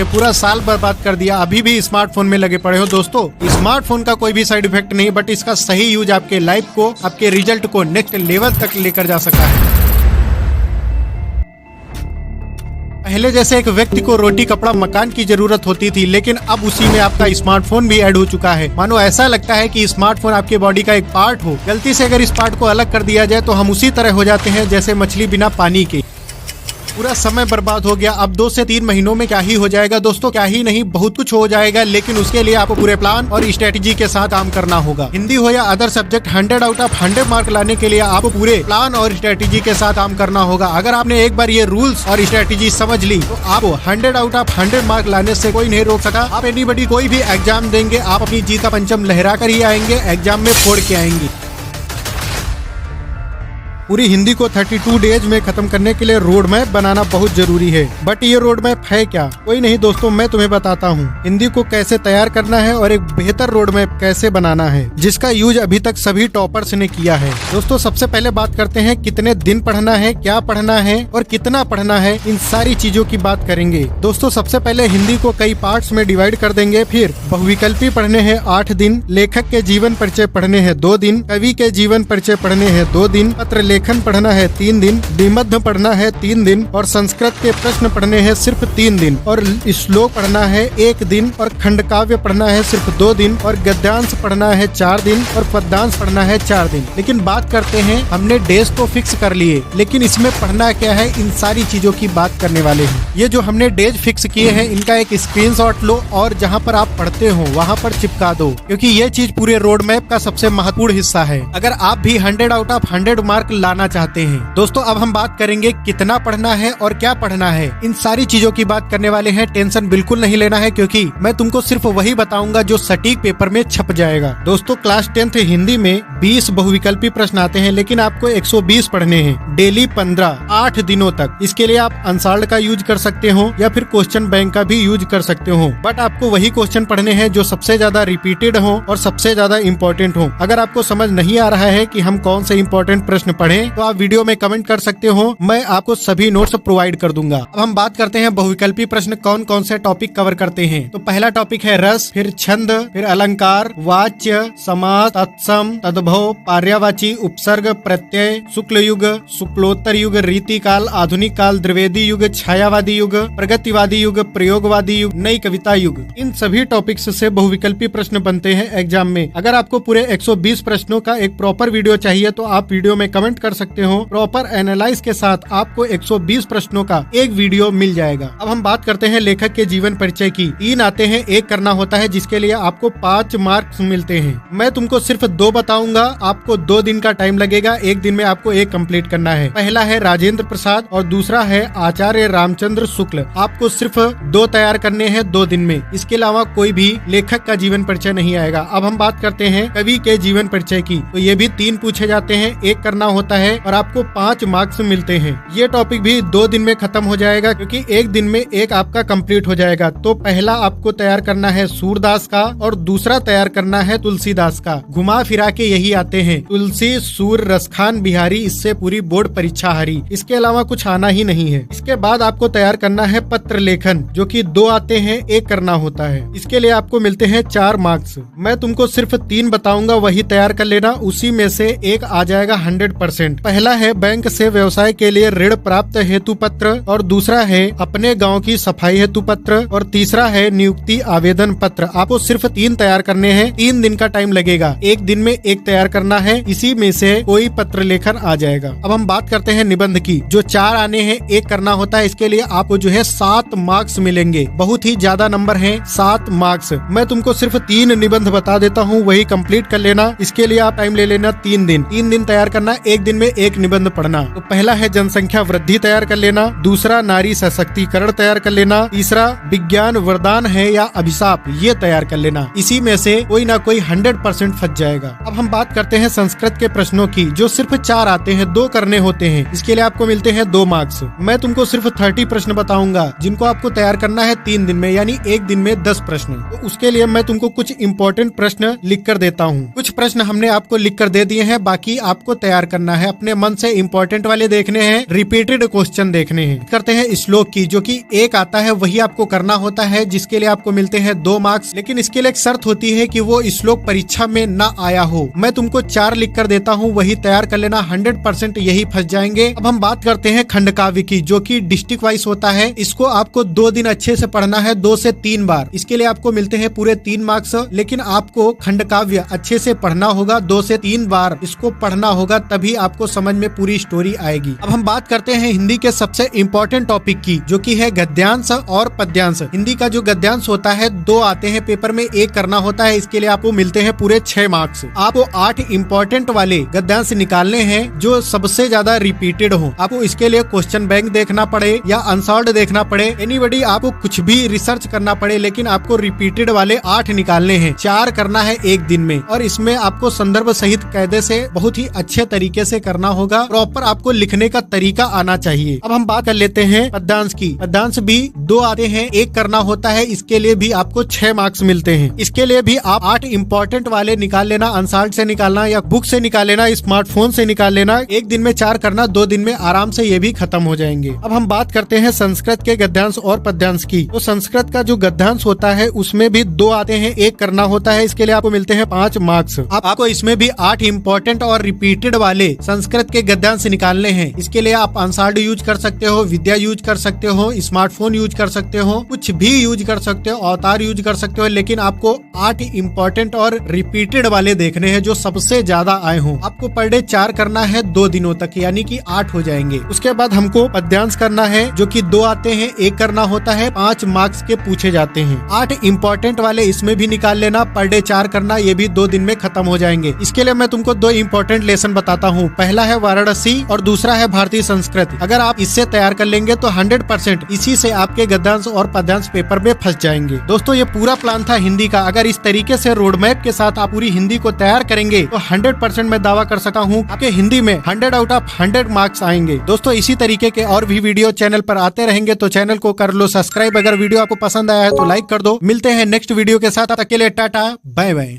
बैठे पूरा साल बर्बाद कर दिया, अभी भी स्मार्टफोन में लगे पड़े हो। दोस्तों, स्मार्टफोन का कोई भी साइड इफेक्ट नहीं, बट इसका सही यूज आपके लाइफ को, आपके रिजल्ट को नेक्स्ट लेवल तक लेकर जा सकता है। पहले जैसे एक व्यक्ति को रोटी कपड़ा मकान की जरूरत होती थी, लेकिन अब उसी में आपका स्मार्टफोन भी ऐड हो चुका है। मानो ऐसा लगता है कि स्मार्टफोन आपके बॉडी का एक पार्ट हो। गलती से अगर इस पार्ट को अलग कर दिया जाए तो हम उसी तरह हो जाते हैं जैसे मछली बिना पानी के। पूरा समय बर्बाद हो गया। अब 2 से 3 महीनों में क्या ही हो जाएगा दोस्तों, क्या ही नहीं बहुत कुछ हो जाएगा, लेकिन उसके लिए आपको पूरे प्लान और स्ट्रेटेजी के साथ काम करना होगा। हिंदी हो या other subject, 100 out of 100 mark लाने के लिए आपको पूरे प्लान और स्ट्रेटेजी के साथ काम करना होगा। अगर आपने एक बार ये रूल्स और स्ट्रेटेजी समझ ली तो आपको 100 आउट ऑफ 100 मार्क लाने से कोई नहीं रोक सका। आप एनीबॉडी कोई भी एग्जाम देंगे, आप अपनी जीत का पंचम लहरा कर ही आएंगे, एग्जाम में फोड़ के आएंगे। पूरी हिंदी को 32 डेज में खत्म करने के लिए रोड मैप बनाना बहुत जरूरी है। बट ये रोड मैप है क्या? कोई नहीं दोस्तों, मैं तुम्हें बताता हूँ हिंदी को कैसे तैयार करना है और एक बेहतर रोड मैप कैसे बनाना है, जिसका यूज अभी तक सभी टॉपर्स ने किया है। दोस्तों, सबसे पहले बात करते हैं कितने दिन पढ़ना है, क्या पढ़ना है और कितना पढ़ना है, इन सारी चीजों की बात करेंगे। दोस्तों, सबसे पहले हिंदी को कई पार्ट्स में डिवाइड कर देंगे। फिर बहुविकल्पी पढ़ने हैं 8 दिन, लेखक के जीवन परिचय पढ़ने हैं 2 दिन, कवि के जीवन परिचय पढ़ने हैं 2 दिन, पत्र लेखन पढ़ना है 3 दिन, निबंध पढ़ना है 3 दिन और संस्कृत के प्रश्न पढ़ने हैं सिर्फ 3 दिन और श्लोक पढ़ना है 1 दिन और खंडकाव्य पढ़ना है सिर्फ 2 दिन और गद्यांश पढ़ना है 4 दिन और पद्यांश पढ़ना है 4 दिन। लेकिन बात करते हैं, हमने डेज तो फिक्स कर लिए, लेकिन इसमें पढ़ना क्या है, इन सारी चीजों की बात करने वाले हैं। ये जो हमने डेज फिक्स किए हैं, इनका एक स्क्रीनशॉट लो और जहाँ पर आप पढ़ते हो वहाँ पर चिपका दो, क्योंकि ये चीज पूरे रोड मैप का सबसे महत्वपूर्ण हिस्सा है। अगर आप भी 100 आउट ऑफ 100 मार्क लाना चाहते हैं। दोस्तों, अब हम बात करेंगे कितना पढ़ना है और क्या पढ़ना है, इन सारी चीजों की बात करने वाले हैं। टेंशन बिल्कुल नहीं लेना है, क्योंकि मैं तुमको सिर्फ वही बताऊंगा जो सटीक पेपर में छप जाएगा। दोस्तों, क्लास 10th हिंदी में 20 बहुविकल्पी प्रश्न आते हैं, लेकिन आपको 120 पढ़ने हैं डेली 15 8 दिनों तक। इसके लिए आप अनसाल्ड का यूज कर सकते हो या फिर क्वेश्चन बैंक का भी यूज कर सकते हो, बट आपको वही क्वेश्चन पढ़ने हैं जो सबसे ज्यादा रिपीटेड हो और सबसे ज्यादा इम्पोर्टेंट हो। अगर आपको समझ नहीं आ रहा है कि हम कौन से इम्पोर्टेंट प्रश्न पढ़ें, तो आप वीडियो में कमेंट कर सकते हो, मैं आपको सभी नोट्स प्रोवाइड कर दूंगा। अब हम बात करते हैं बहुविकल्पी प्रश्न कौन कौन से टॉपिक कवर करते हैं। तो पहला टॉपिक है रस, फिर छंद, फिर अलंकार, वाच्य, समास, तत्सम, तद्भव, पर्यायवाची, उपसर्ग, प्रत्यय, शुक्ल युग, शुक्लोत्तर युग, रीति काल, आधुनिक काल, द्विवेदी युग, छायावादी युग, प्रगतिवादी युग, प्रयोगवादी युग, नई कविता युग। इन सभी टॉपिक्स से बहुविकल्पी प्रश्न बनते हैं एग्जाम में। अगर आपको पूरे 120 प्रश्नों का एक प्रॉपर वीडियो चाहिए तो आप वीडियो में कमेंट कर सकते हो। प्रॉपर एनालाइज के साथ आपको 120 प्रश्नों का एक वीडियो मिल जाएगा। अब हम बात करते हैं लेखक के जीवन परिचय की। 3 आते हैं, 1 करना होता है, जिसके लिए आपको 5 मार्क्स मिलते हैं। मैं तुमको सिर्फ 2 बताऊंगा, आपको 2 दिन का टाइम लगेगा, 1 दिन में आपको 1 कंप्लीट करना है। पहला है राजेंद्र प्रसाद और दूसरा है आचार्य रामचंद्र शुक्ल। आपको सिर्फ 2 तैयार करने हैं 2 दिन में, इसके अलावा कोई भी लेखक का जीवन परिचय नहीं आएगा। अब हम बात करते हैं कवि के जीवन परिचय की। तो ये भी 3 पूछे जाते हैं, 1 करना होता है और आपको 5 मार्क्स मिलते हैं। ये टॉपिक भी 2 दिन में खत्म हो जाएगा, क्योंकि 1 दिन में 1 आपका कंप्लीट हो जाएगा। तो पहला आपको तैयार करना है सूरदास का और दूसरा तैयार करना है तुलसीदास का। घुमा फिरा के यही आते हैं, तुलसी, सूर, रसखान, बिहारी, इससे पूरी बोर्ड परीक्षा हारी। इसके अलावा कुछ आना ही नहीं है। इसके बाद आपको तैयार करना है पत्र लेखन, जो कि 2 आते हैं, 1 करना होता है। इसके लिए आपको मिलते हैं 4 मार्क्स। मैं तुमको सिर्फ 3 बताऊंगा, वही तैयार कर लेना, उसी में से 1 आ जाएगा 100%। पहला है बैंक से व्यवसाय के लिए ऋण प्राप्त हेतु पत्र और दूसरा है अपने गांव की सफाई हेतु पत्र और तीसरा है नियुक्ति आवेदन पत्र। आपको सिर्फ 3 तैयार करने हैं, 3 दिन का टाइम लगेगा, 1 दिन में 1 तैयार करना है, इसी में से कोई पत्र लेखन आ जाएगा। अब हम बात करते हैं निबंध की, जो 4 आने हैं, 1 करना होता है। इसके लिए आपको जो है 7 मार्क्स मिलेंगे, बहुत ही ज्यादा नंबर है, 7 मार्क्स। मैं तुमको सिर्फ 3 निबंध बता देता हूँ, वही कंप्लीट कर लेना। इसके लिए आप टाइम ले लेना 3 दिन, 3 दिन तैयार करना, 1 दिन में 1 निबंध पढ़ना। तो पहला है जनसंख्या वृद्धि तैयार कर लेना, दूसरा नारी सशक्तिकरण तैयार कर लेना, तीसरा विज्ञान वरदान है या अभिशाप, ये तैयार कर लेना। इसी में से कोई ना कोई 100% फंस जाएगा। अब हम बात करते हैं संस्कृत के प्रश्नों की, जो सिर्फ 4 आते हैं, 2 करने होते हैं। इसके लिए आपको मिलते हैं 2 मार्क्स। मैं तुमको सिर्फ 30 प्रश्न बताऊंगा, जिनको आपको तैयार करना है 3 दिन में, यानी 1 दिन में 10 प्रश्न। तो उसके लिए मैं तुमको कुछ इंपॉर्टेंट प्रश्न लिख कर देता हूँ। कुछ प्रश्न हमने आपको लिख कर दे दिए हैं, बाकी आपको तैयार करना है, अपने मन से इंपॉर्टेंट वाले देखने हैं, रिपीटेड क्वेश्चन देखने हैं। करते हैं श्लोक की, जो कि एक आता है वही आपको करना होता है, जिसके लिए आपको मिलते हैं 2 मार्क्स। लेकिन इसके लिए एक शर्त होती है कि वो श्लोक परीक्षा में ना आया हो। मैं तुमको 4 लिख कर देता हूँ, वही तैयार कर लेना, 100% यही फंस जाएंगे। अब हम बात करते हैं खंड काव्य की, जो कि डिस्ट्रिक्ट वाइज होता है। इसको आपको 2 दिन अच्छे से पढ़ना है, 2 से 3 बार। इसके लिए आपको मिलते हैं पूरे 3 मार्क्स। लेकिन आपको खंड काव्य अच्छे से पढ़ना होगा, 2 से 3 बार इसको पढ़ना होगा, तभी आपको समझ में पूरी स्टोरी आएगी। अब हम बात करते हैं हिंदी के सबसे इम्पोर्टेंट टॉपिक की, जो कि है गद्यांश और पद्यांश। हिंदी का जो गद्यांश होता है 2 आते हैं पेपर में, 1 करना होता है। इसके लिए आपको मिलते हैं पूरे 6 मार्क्स। आपको 8 इम्पोर्टेंट वाले गद्यांश निकालने हैं जो सबसे ज्यादा रिपीटेड हो। आपको इसके लिए क्वेश्चन बैंक देखना पड़े या अनसॉल्व्ड देखना पड़े, एनीबडी आपको कुछ भी रिसर्च करना पड़े, लेकिन आपको रिपीटेड वाले 8 निकालने हैं। 4 करना है 1 दिन में, और इसमें आपको संदर्भ सहित कायदे से बहुत ही अच्छे तरीके से करना होगा। प्रॉपर आपको लिखने का तरीका आना चाहिए। अब हम बात कर लेते हैं पद्यांश की। पद्यांश भी 2 आते हैं, 1 करना होता है। इसके लिए भी आपको 6 मार्क्स मिलते हैं। इसके लिए भी आप 8 इम्पोर्टेंट वाले निकाल लेना, अनसॉल्व्ड से निकालना या बुक से निकाल लेना, स्मार्टफोन से निकाल लेना। 1 दिन में 4 करना, 2 दिन में आराम से ये भी खत्म हो जाएंगे। अब हम बात करते हैं संस्कृत के गद्यांश और पद्यांश की। तो संस्कृत का जो गद्यांश होता है उसमें भी 2 आते हैं, 1 करना होता है। इसके लिए आपको मिलते हैं 5 मार्क्स। आपको इसमें भी 8 इम्पोर्टेंट और रिपीटेड वाले संस्कृत के गद्यांश निकालने हैं। इसके लिए आप अनसॉल्व्ड यूज कर सकते हो, विद्या यूज कर सकते हो, स्मार्टफोन यूज कर सकते हो, कुछ भी यूज कर सकते हो, अवतार यूज कर सकते हो। लेकिन आपको 8 इम्पोर्टेंट और रिपीटेड वाले देखने हैं जो सबसे ज्यादा आए हों। आपको पर डे 4 करना है 2 दिनों तक, यानी कि 8 हो जाएंगे। उसके बाद हमको पद्यांश करना है, जो कि 2 आते हैं, 1 करना होता है। 5 मार्क्स के पूछे जाते हैं। 8 इम्पोर्टेंट वाले इसमें भी निकाल लेना, पर डे 4 करना, ये भी 2 दिन में खत्म हो जाएंगे। इसके लिए मैं तुमको 2 इम्पोर्टेंट लेसन बताता हूँ। पहला है वाराणसी और दूसरा है भारतीय संस्कृत। अगर आप इससे तैयार कर लेंगे तो 100% इसी से आपके गद्यांश और पद्यांश पेपर में फंस जाएंगे। दोस्तों, ये पूरा प्लान था हिंदी का। अगर इस तरीके से रोड मैप के साथ आप पूरी हिंदी को तैयार करेंगे तो 100% मैं दावा कर सकता हूँ आपके हिंदी में 100 आउट ऑफ 100 मार्क्स आएंगे। दोस्तों, इसी तरीके के और भी वीडियो चैनल पर आते रहेंगे, तो चैनल को कर लो सब्सक्राइब। अगर वीडियो आपको पसंद आया है तो लाइक कर दो। मिलते हैं नेक्स्ट वीडियो के साथ, तब तक के लिए टाटा बाय बाय।